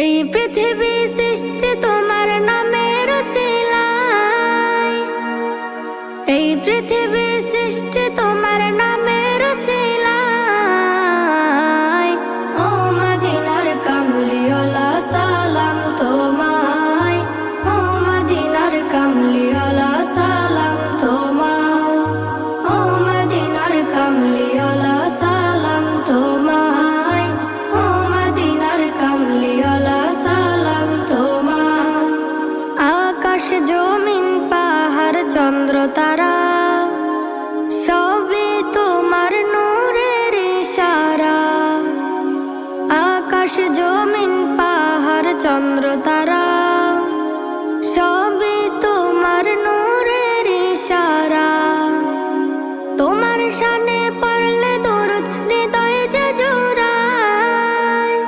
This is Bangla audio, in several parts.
এই পৃথিবী সৃষ্টি তোমার নামের উসিলায়, এই পৃথিবী সৃষ্টি তোমার নামের উসিলায়। ও মদিনার কামলিওয়ালা সালাম তোমায়, ও মদিনার কামলিওয়ালা সালাম তোমায়, ও মদিনার কামলিওয়ালা সালাম তোমায়, ও মদিনার কামলিওয়ালা সালাম তোমায়। আকাশ জমিন পাহাড় চন্দ্র তারা সবই তোমার নূরের ইশারা। আকাশ জমিন পাহাড় চন্দ্র তারা সবই তোমার নূরের ইশারা। তোমার শানে পড়লে দরুদ হৃদয় যে জোড়ায়,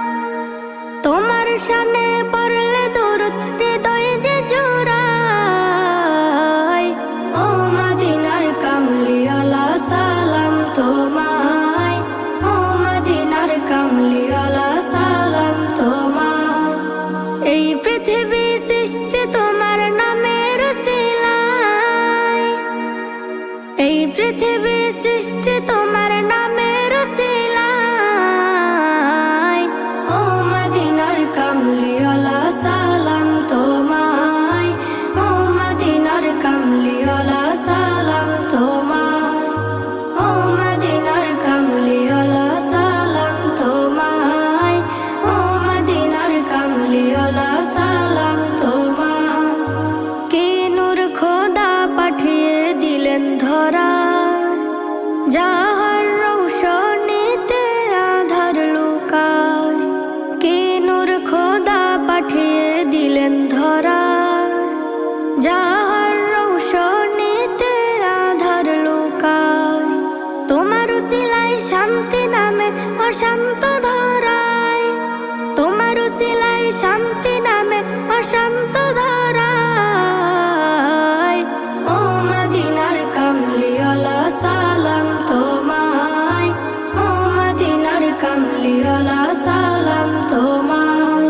তোমার শানে পড়লে দরুদ হৃদয় যে জোড়ায়। ও মদিনার কামলিওয়ালা সালাম তোমায়, ও মদিনার কামলিওয়ালা সালাম তোমায়। এই পৃথিবী সৃষ্টি তোমার নামের উসিলায়, এই পৃথিবী সৃষ্টি তোমার নামের উসিলায়। ও মদিনার কামলিওয়ালা সালাম তোমায়, ও মদিনার কামলিওয়ালা সালাম তোমায়, ও মদিনার কামলিওয়ালা সালাম তোমায়, ও মদিনার কামলিওয়ালা সালাম তোমায়। কি নূর খোদা পাঠিয়ে দিলেন ধরা, যাহার রৌশনীতে আধার লুকায়। কি নূর খোদা পাঠিয়ে দিলেন ধরা, যাহার রৌশনীতে আধার লুকায়। তোমার উসিলায় শান্তি নামে অশান্ত ধরায়, তোমার উসিলায় শান্তি নামে অশান্ত ধরায়। ও মদিনার কামলিওয়ালা সালাম তোমায়, ও মদিনার কামলিওয়ালা সালাম তোমায়।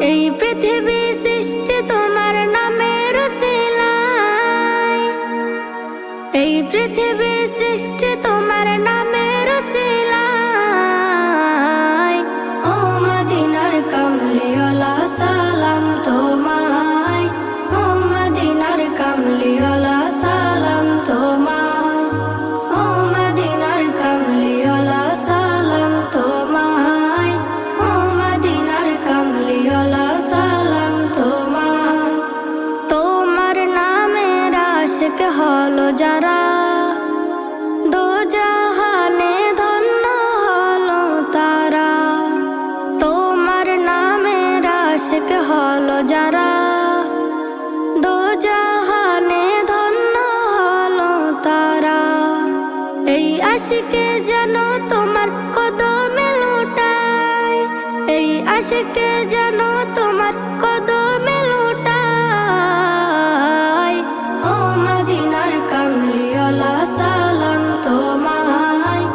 এই পৃথিবী সৃষ্টি তোমার নামের উসিলায়, এই পৃথিবী সৃষ্টি তোমার নামের উসিলায়। ও মদিনার কামলিওয়ালা সালাম তোমায়, ও মদিনার কামলিওয়ালা সালাম তোমায়, ও মদিনার কামলিওয়ালা সালাম তোমায়, ও মদিনার কামলিওয়ালা সালাম তোমায়। তোমার নামের আশিক হলো যারা, দোজাহানে ধন্য হলো তারা। তোমার নামের আশিক হলো যারা, দোজাহানে ধন্য হলো তারা। এই আশিকে যেন তোমার কদমে লুটায়, এই আশিকে যেন তোমার কদমে লুটায়। ও মদিনার কামলিওয়ালা সালাম তোমায়,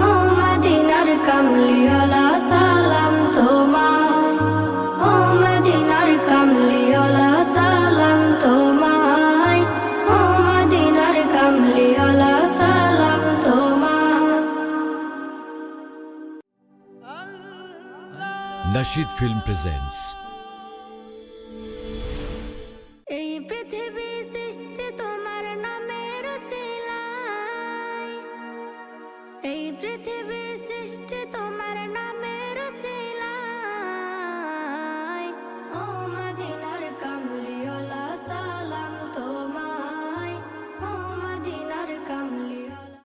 ও মদিনার কামলিওয়ালা সালাম তোমায়, ও মদিনার কামলিওয়ালা সালাম তোমায়, ও মদিনার কামলিওয়ালা সালাম তোমায়। Nasheed Film presents